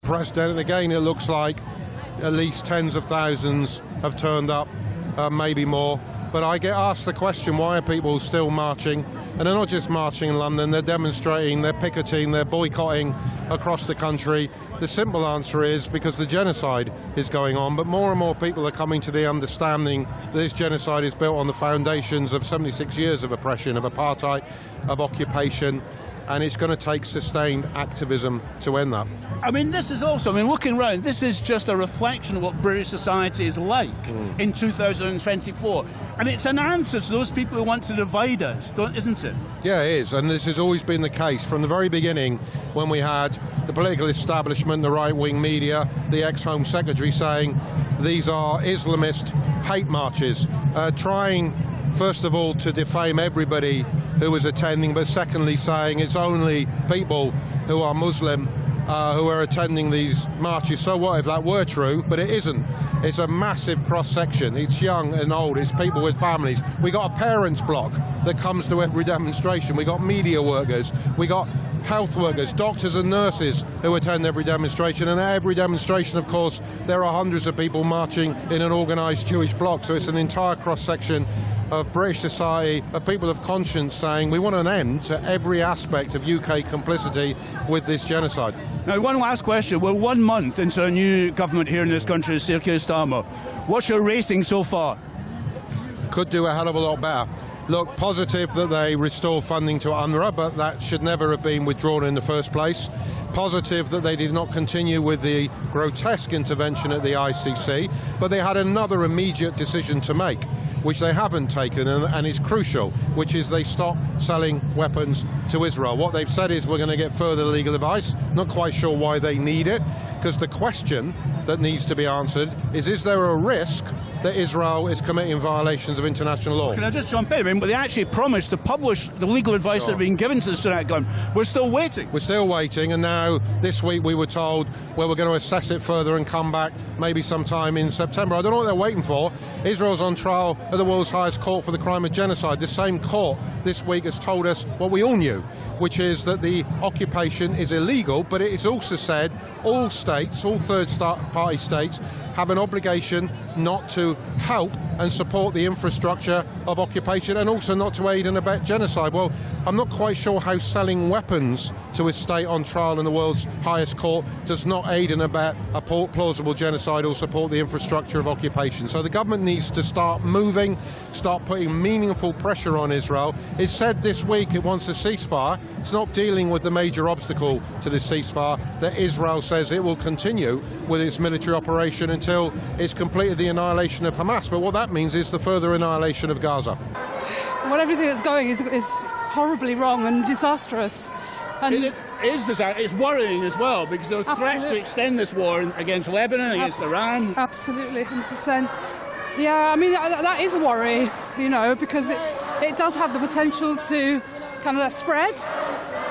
president. And again, it looks like at least tens of thousands have turned up, maybe more. But I get asked the question, why are people still marching? And they're not just marching in London, they're demonstrating, they're picketing, they're boycotting across the country. The simple answer is because the genocide is going on, but more and more people are coming to the understanding that this genocide is built on the foundations of 76 years of oppression, of apartheid, of occupation, and it's going to take sustained activism to end that. I mean, this is also, looking around, this is just a reflection of what British society is like in 2024. And it's an answer to those people who want to divide us, isn't it? Yeah, it is. And this has always been the case from the very beginning, when we had the political establishment, the right-wing media, the ex-Home Secretary saying these are Islamist hate marches, trying, first of all, to defame everybody who was attending, but secondly saying it's only people who are Muslim who are attending these marches. So what if that were true? But it isn't. It's a massive cross-section. It's young and old. It's people with families. We got a parents' block that comes to every demonstration. We got media workers. We got health workers, doctors and nurses who attend every demonstration. And at every demonstration, of course, there are hundreds of people marching in an organised Jewish bloc. So it's an entire cross-section of British society, of people of conscience saying we want an end to every aspect of UK complicity with this genocide. Now, one last question. We're 1 month into a new government here in this country, Sir Keir Starmer. What's your rating so far? Could do a hell of a lot better. Look, positive that they restore funding to UNRWA, but that should never have been withdrawn in the first place. Positive that they did not continue with the grotesque intervention at the ICC, but they had another immediate decision to make, which they haven't taken, and is crucial, which is they stop selling weapons to Israel. What they've said is we're going to get further legal advice. Not quite sure why they need it, because the question that needs to be answered is there a risk that Israel is committing violations of international law? Can I just jump in? But they actually promised to publish the legal advice that had been given to the Sudan government. We're still waiting. We're still waiting, and now this week we were told, well, we're going to assess it further and come back maybe sometime in September. I don't know what they're waiting for. Israel's on trial at the world's highest court for the crime of genocide. The same court this week has told us what we all knew, which is that the occupation is illegal, but it has also said all states, all third-party states, have an obligation not to help and support the infrastructure of occupation, and also not to aid and abet genocide. Well, I'm not quite sure how selling weapons to a state on trial in the world's highest court does not aid and abet a plausible genocide or support the infrastructure of occupation. So the government needs to start moving, start putting meaningful pressure on Israel. It said this week it wants a ceasefire. It's not dealing with the major obstacle to the ceasefire, that Israel says it will continue with its military operation until it's completed the annihilation of Hamas. But what that means is the further annihilation of Gaza. Well, everything that's going is horribly wrong and disastrous. And it is. It's worrying as well, because there are threats to extend this war against Lebanon, against Iran. Absolutely, 100%. Yeah, I mean, that is a worry, because it does have the potential to kind of spread.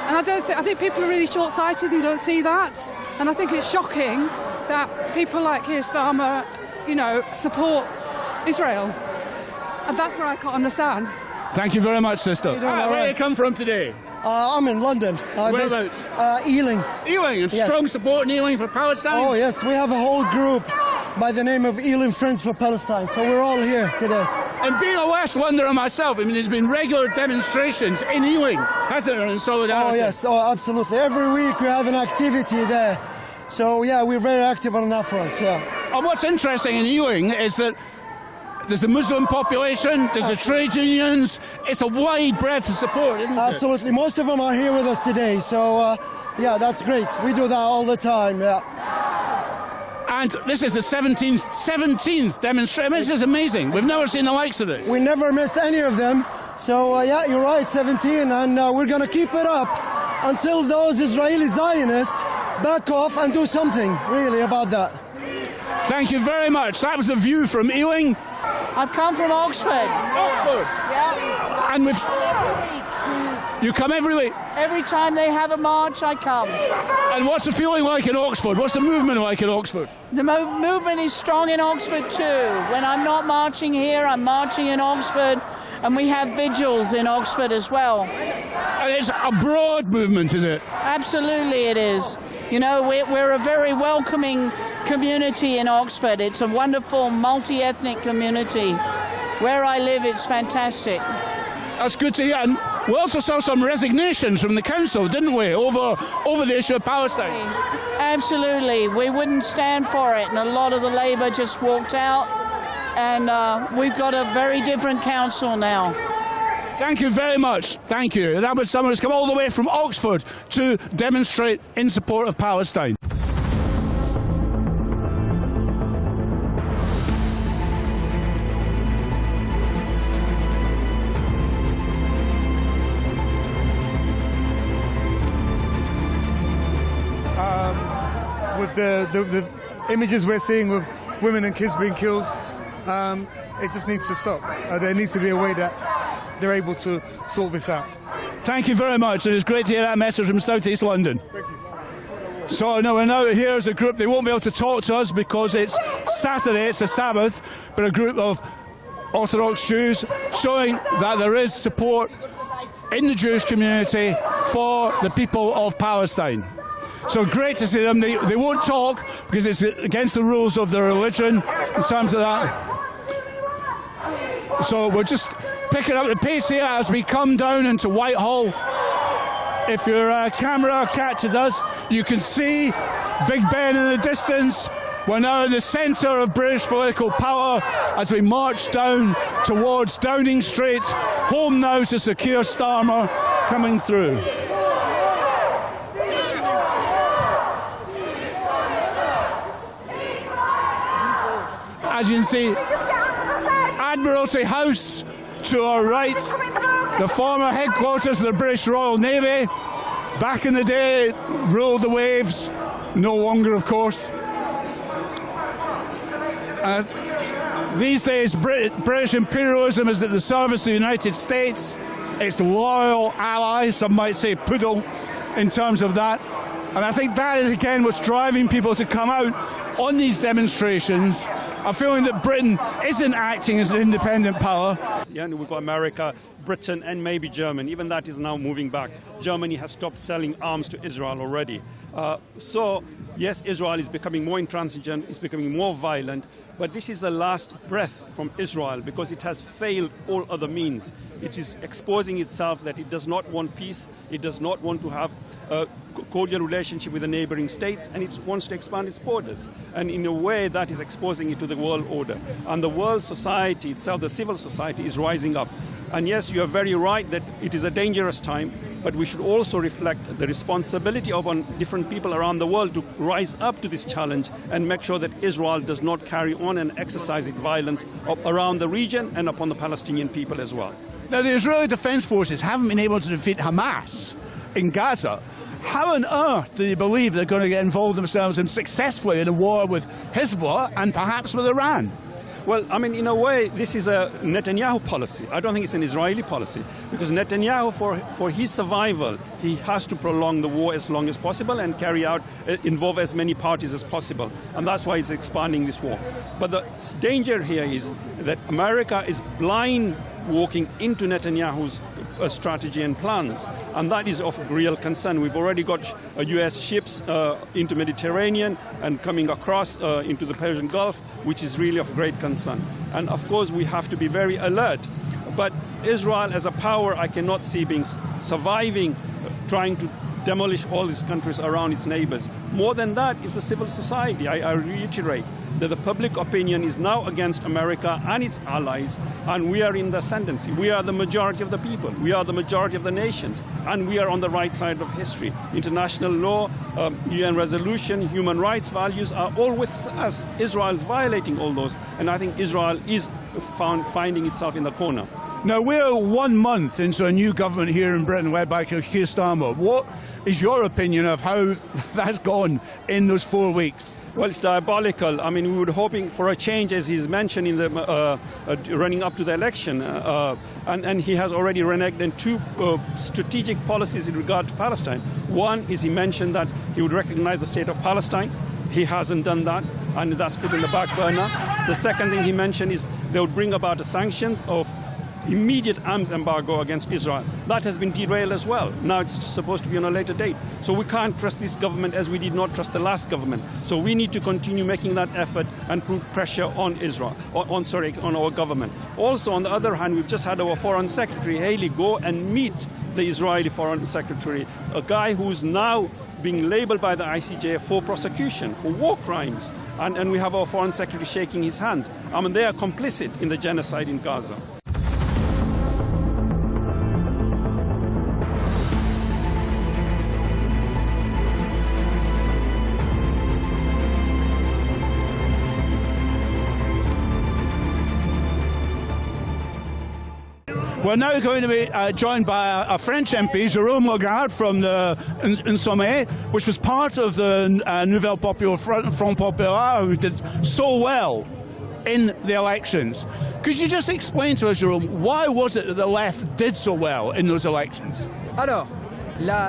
And I think people are really short-sighted and don't see that. And I think it's shocking that people like Keir Starmer, support Israel. And that's what I can't understand. Thank you very much, sister. Where do you come from today? I'm in London. Whereabouts? Ealing. Ealing, and yes. Strong support in Ealing for Palestine? Oh, yes. We have a whole group by the name of Ealing Friends for Palestine. So we're all here today. And being a West Londoner myself, there's been regular demonstrations in Ealing, hasn't there, in solidarity? Oh, yes. Oh, absolutely. Every week we have an activity there. So, yeah, we're very active on that front, yeah. And what's interesting in Ealing is that there's a Muslim population, there's the trade unions. It's a wide breadth of support, isn't it? Absolutely. Most of them are here with us today. So, yeah, that's great. We do that all the time, yeah. And this is the 17th demonstration. This is amazing. We've never seen the likes of this. We never missed any of them. So, yeah, you're right, 17. And we're going to keep it up until those Israeli Zionists back off and do something, really, about that. Thank you very much. That was a view from Ealing. I've come from Oxford. Oxford? Yeah. And you come every week? Every time they have a march, I come. And what's the feeling like in Oxford? What's the movement like in Oxford? The movement is strong in Oxford too. When I'm not marching here, I'm marching in Oxford. And we have vigils in Oxford as well. And it's a broad movement, is it? Absolutely it is. You know, we're a very welcoming community in Oxford. It's a wonderful multi-ethnic community. Where I live, it's fantastic. That's good to hear. And we also saw some resignations from the council, didn't we, over the issue of Palestine? Absolutely. We wouldn't stand for it, and a lot of the Labour just walked out, and we've got a very different council now. Thank you very much. Thank you. That was someone who's come all the way from Oxford to demonstrate in support of Palestine. With the images we're seeing of women and kids being killed, it just needs to stop. There needs to be a way that they're able to sort this out. Thank you very much, and it's great to hear that message from South East London. Thank you. So now we're now here as a group. They won't be able to talk to us because it's Saturday, it's a Sabbath, but a group of Orthodox Jews showing that there is support in the Jewish community for the people of Palestine. So great to see them. They won't talk because it's against the rules of their religion in terms of that. So we're just picking up the pace here as we come down into Whitehall. If your camera catches us, you can see Big Ben in the distance. We're now in the centre of British political power as we march down towards Downing Street, home now to Sir Keir Starmer coming through. As you can see, Admiralty House to our right, the former headquarters of the British Royal Navy. Back in the day, ruled the waves, no longer, of course. These days, British imperialism is at the service of the United States, its loyal ally, some might say poodle, in terms of that. And I think that is, again, what's driving people to come out on these demonstrations, a feeling that Britain isn't acting as an independent power. Yeah, and we've got America, Britain, and maybe Germany. Even that is now moving back. Germany has stopped selling arms to Israel already. So, yes, Israel is becoming more intransigent, it's becoming more violent, but this is the last breath from Israel because it has failed all other means. It is exposing itself that it does not want peace, it does not want to have a cordial relationship with the neighboring states, and it wants to expand its borders. And in a way, that is exposing it to the world order. And the world society itself, the civil society, is rising up. And yes, you are very right that it is a dangerous time, but we should also reflect the responsibility upon different people around the world to rise up to this challenge and make sure that Israel does not carry on and exercise its violence around the region and upon the Palestinian people as well. Now, the Israeli Defence Forces haven't been able to defeat Hamas in Gaza. How on earth do you believe they're going to get involved themselves in successfully in a war with Hezbollah and perhaps with Iran? Well, I mean, in a way, this is a Netanyahu policy. I don't think it's an Israeli policy, because Netanyahu, for his survival, he has to prolong the war as long as possible and involve as many parties as possible. And that's why he's expanding this war. But the danger here is that America is blind walking into Netanyahu's strategy and plans, and that is of real concern. We've already got U.S. ships into Mediterranean and coming across into the Persian Gulf, which is really of great concern. And of course, we have to be very alert. But Israel as a power, I cannot see being surviving, trying to demolish all these countries around its neighbors. More than that is the civil society. I reiterate that the public opinion is now against America and its allies, and we are in the ascendancy. We are the majority of the people. We are the majority of the nations, and we are on the right side of history. International law, UN resolution, human rights values are all with us. Israel is violating all those, and I think Israel is finding itself in the corner. Now, we're 1 month into a new government here in Britain led by Keir Starmer. What is your opinion of how that's gone in those 4 weeks? Well, it's diabolical. I mean, we were hoping for a change, as he's mentioned, in the running up to the election. And he has already reneged on two strategic policies in regard to Palestine. One is he mentioned that he would recognize the state of Palestine. He hasn't done that, and that's put in the back burner. The second thing he mentioned is they would bring about the sanctions of immediate arms embargo against Israel. That has been derailed as well. Now it's supposed to be on a later date. So we can't trust this government as we did not trust the last government. So we need to continue making that effort and put pressure on Israel, on our government. Also, on the other hand, we've just had our Foreign Secretary, Haley, go and meet the Israeli Foreign Secretary, a guy who's now being labeled by the ICJ for prosecution, for war crimes. And we have our Foreign Secretary shaking his hands. I mean, they are complicit in the genocide in Gaza. We're now going to be joined by a French MP, Jérôme Lagarde, from the Insommet, which was part of the Nouvelle Populaire Front Populaire, who did so well in the elections. Could you just explain to us, Jérôme, why was it that the left did so well in those elections? Alors,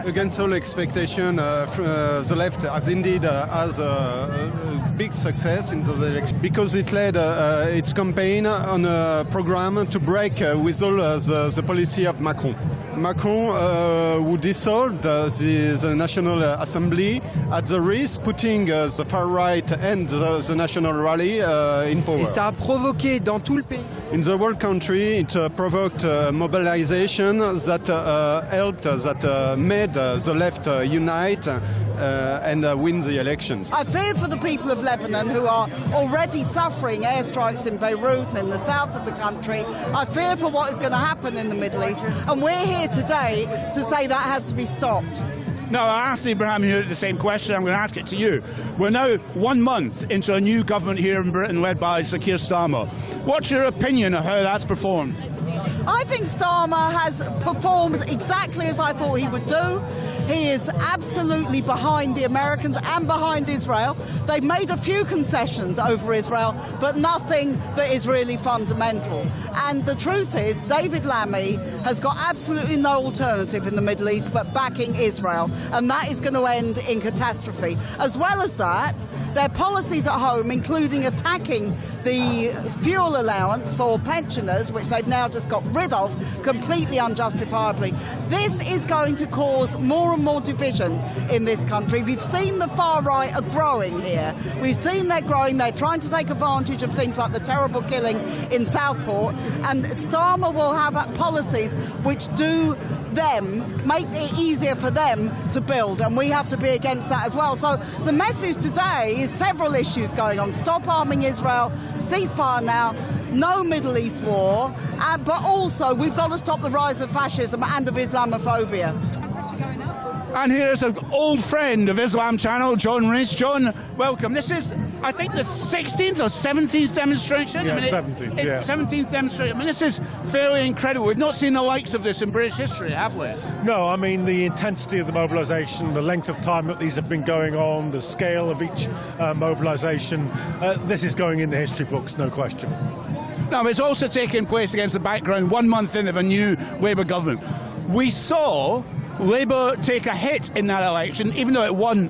against all expectation, the left has indeed has a big success in the election because it led its campaign on a program to break with all the policy of Macron. Macron who dissolved the National Assembly at the risk putting the far right and the National Rally in power. Et ça a provoqué dans tout le pays. In the whole country, it provoked mobilization that helped, that made the left unite and win the elections. I fear for the people of Lebanon who are already suffering airstrikes in Beirut and in the south of the country. I fear for what is going to happen in the Middle East. And we're here today to say that has to be stopped. No, I asked Ibrahim here the same question. I'm going to ask it to you. We're now 1 month into a new government here in Britain led by Sir Keir Starmer. What's your opinion of how that's performed? I think Starmer has performed exactly as I thought he would do. He is absolutely behind the Americans and behind Israel. They've made a few concessions over Israel, but nothing that is really fundamental. And the truth is, David Lammy has got absolutely no alternative in the Middle East but backing Israel, and that is going to end in catastrophe. As well as that, their policies at home, including attacking the fuel allowance for pensioners, which they've now just got rid of completely unjustifiably. This is going to cause more and more division in this country. We've seen the far right are growing here. We've seen they're growing. They're trying to take advantage of things like the terrible killing in Southport, and Starmer will have policies which do make it easier for them to build, and we have to be against that as well. So the message today is several issues going on. Stop arming Israel, ceasefire now, no Middle East war, but also we've got to stop the rise of fascism and of Islamophobia. And here's an old friend of Islam Channel, John Rees. John, welcome. This is, I think, the 16th or 17th demonstration? Yeah, 17th, yeah. 17th demonstration. I mean, this is fairly incredible. We've not seen the likes of this in British history, have we? No, I mean, the intensity of the mobilisation, the length of time that these have been going on, the scale of each mobilisation, this is going in the history books, no question. No, it's also taking place against the background 1 month in of a new Labour government. We saw Labour take a hit in that election, even though it won.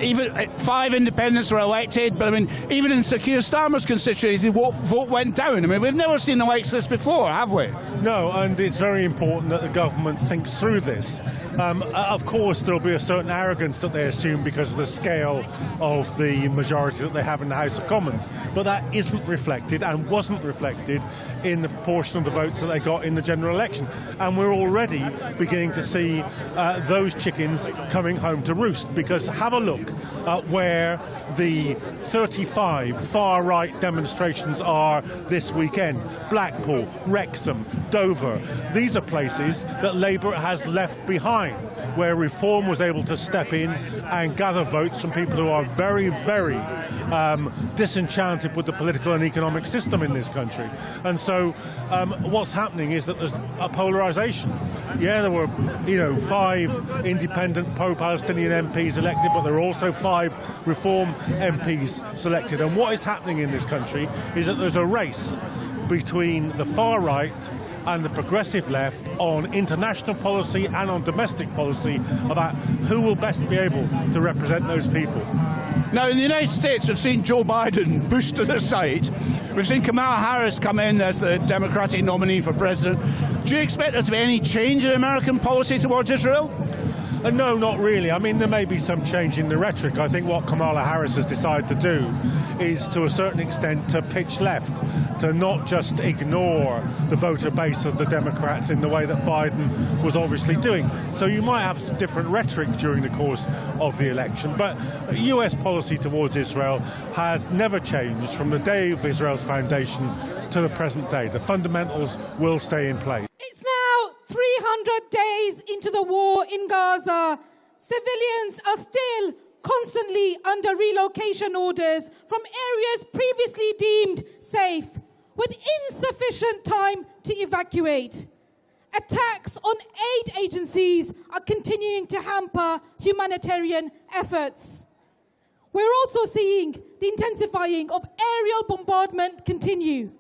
Even 5 independents were elected, but I mean, even in Sir Keir Starmer's constituency, vote went down. I mean, we've never seen the likes of this before, have we? No, and it's very important that the government thinks through this. Of course, there'll be a certain arrogance that they assume because of the scale of the majority that they have in the House of Commons, but that isn't reflected and wasn't reflected in the proportion of the votes that they got in the general election. And we're already beginning to see those chickens coming home to roost, because have a look at where the 35 far-right demonstrations are this weekend. Blackpool, Wrexham, Dover. These are places that Labour has left behind, where Reform was able to step in and gather votes from people who are very, very disenchanted with the political and economic system in this country. And so what's happening is that there's a polarisation. Yeah, there were 5 independent pro-Palestinian MPs elected, but there are also 5 Reform MPs selected. And what is happening in this country is that there's a race between the far right and the progressive left on international policy and on domestic policy about who will best be able to represent those people. Now, in the United States, we've seen Joe Biden pushed to the side. We've seen Kamala Harris come in as the Democratic nominee for president. Do you expect there to be any change in American policy towards Israel? No, not really. I mean, there may be some change in the rhetoric. I think what Kamala Harris has decided to do is, to a certain extent, to pitch left, to not just ignore the voter base of the Democrats in the way that Biden was obviously doing. So you might have different rhetoric during the course of the election. But US policy towards Israel has never changed from the day of Israel's foundation to the present day. The fundamentals will stay in place. It's now 300 days into the war in Gaza. Civilians are still constantly under relocation orders from areas previously deemed safe, with insufficient time to evacuate. Attacks on aid agencies are continuing to hamper humanitarian efforts. We're also seeing the intensifying of aerial bombardment continue.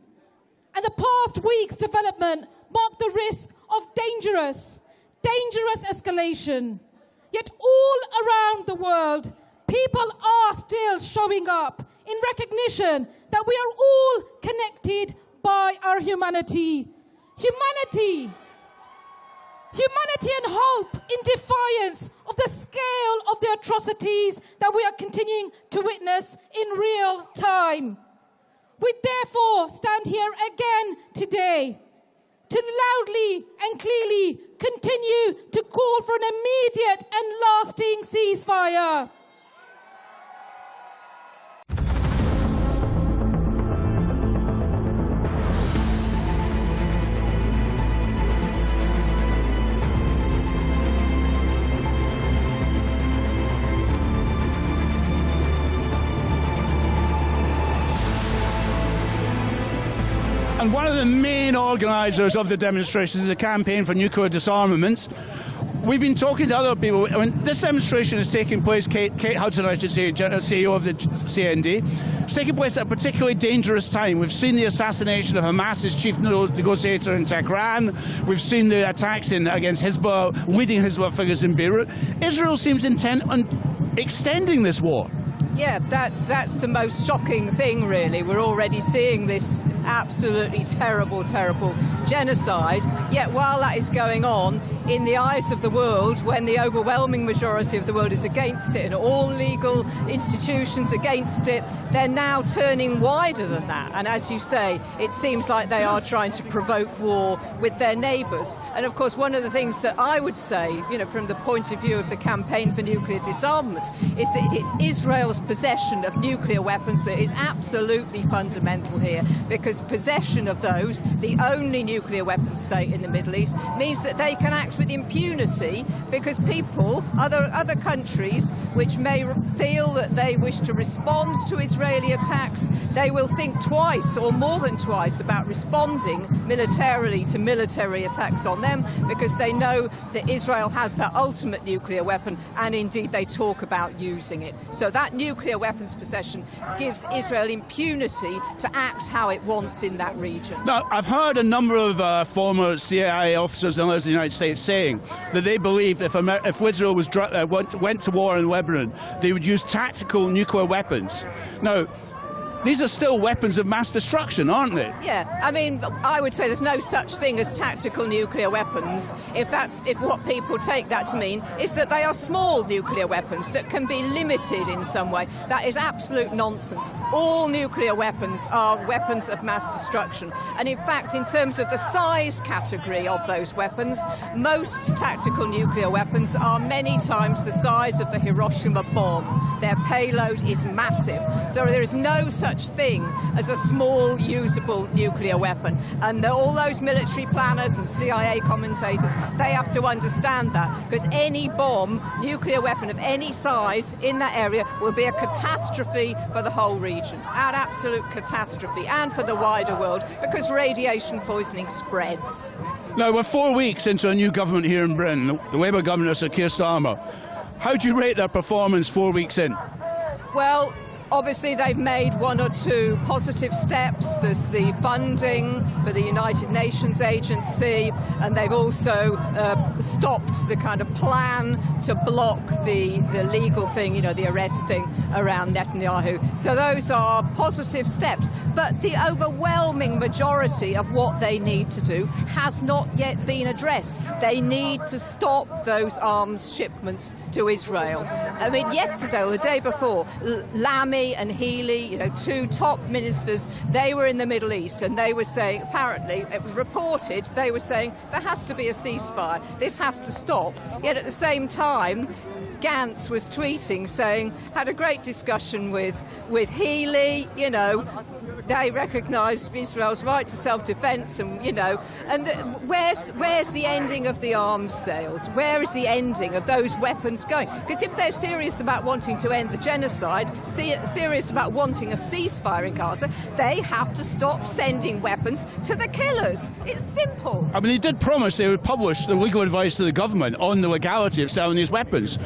And the past week's development marked the risk of dangerous escalation. Yet all around the world, people are still showing up in recognition that we are all connected by our humanity. Humanity and hope in defiance of the scale of the atrocities that we are continuing to witness in real time. We therefore stand here again today to loudly and clearly continue to call for an immediate and lasting ceasefire. And one of the main organisers of the demonstrations is the Campaign for Nuclear Disarmament. We've been talking to other people. When this demonstration is taking place, Kate Hudson, I should say, CEO of the CND, it's taking place at a particularly dangerous time. We've seen the assassination of Hamas's chief negotiator in Tehran. We've seen the attacks against Hezbollah, leading Hezbollah figures in Beirut. Israel seems intent on extending this war. Yeah, that's the most shocking thing, really. We're already seeing this absolutely terrible genocide. Yet while that is going on, in the eyes of the world, when the overwhelming majority of the world is against it and all legal institutions against it, they're now turning wider than that. And as you say, it seems like they are trying to provoke war with their neighbours. And of course, one of the things that I would say, from the point of view of the Campaign for Nuclear Disarmament, is that it's Israel's possession of nuclear weapons that is absolutely fundamental here, because possession of those, the only nuclear weapons state in the Middle East, means that they can act with impunity, because people, other countries which may feel that they wish to respond to Israeli attacks, they will think twice or more than twice about responding militarily to military attacks on them, because they know that Israel has that ultimate nuclear weapon, and indeed they talk about using it. So that nuclear weapons possession gives Israel impunity to act how it wants in that region. Now, I've heard a number of former CIA officers and others in the United States saying that they believe if Israel went to war in Lebanon, they would use tactical nuclear weapons. Now, these are still weapons of mass destruction, aren't they? Yeah, I mean, I would say there's no such thing as tactical nuclear weapons. If what people take that to mean is that they are small nuclear weapons that can be limited in some way. That is absolute nonsense. All nuclear weapons are weapons of mass destruction. And in fact, in terms of the size category of those weapons, most tactical nuclear weapons are many times the size of the Hiroshima bomb. Their payload is massive. So there is no such thing as a small usable nuclear weapon, and all those military planners and CIA commentators, they have to understand that, because any bomb, nuclear weapon of any size in that area will be a catastrophe for the whole region, an absolute catastrophe, and for the wider world, because radiation poisoning spreads. Now, we're 4 weeks into a new government here in Britain, the Labour governor, Sir Keir Starmer. How do you rate their performance 4 weeks in? Well, obviously, they've made one or two positive steps. There's the funding for the United Nations agency, and they've also stopped the kind of plan to block the legal thing, the arrest thing around Netanyahu. So those are positive steps. But the overwhelming majority of what they need to do has not yet been addressed. They need to stop those arms shipments to Israel. I mean, yesterday or the day before, Lamy and Healy, two top ministers, they were in the Middle East, and they were saying, apparently, it was reported, they were saying there has to be a ceasefire. This has to stop. Yet at the same time, Gantz was tweeting saying, had a great discussion with Healy, they recognised Israel's right to self-defence, and where's the ending of the arms sales? Where is the ending of those weapons going? Because if they're serious about wanting to end the genocide, serious about wanting a ceasefire in Gaza, they have to stop sending weapons to the killers. It's simple. I mean, they did promise they would publish the legal advice to the government on the legality of selling these weapons.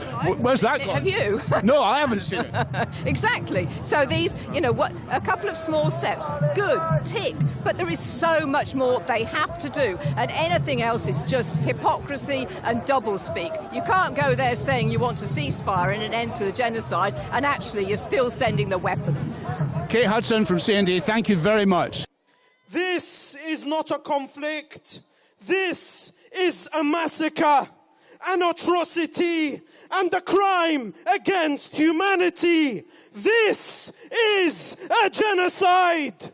Where's that gone? Have you? No, I haven't seen it. Exactly. So these, a couple of small steps. Good, tick, but there is so much more they have to do, and anything else is just hypocrisy and doublespeak. You can't go there saying you want a ceasefire and an end to the genocide, and actually you're still sending the weapons. Kate Hudson from CND, thank you very much. This is not a conflict. This is a massacre, an atrocity, and a crime against humanity. This is a genocide.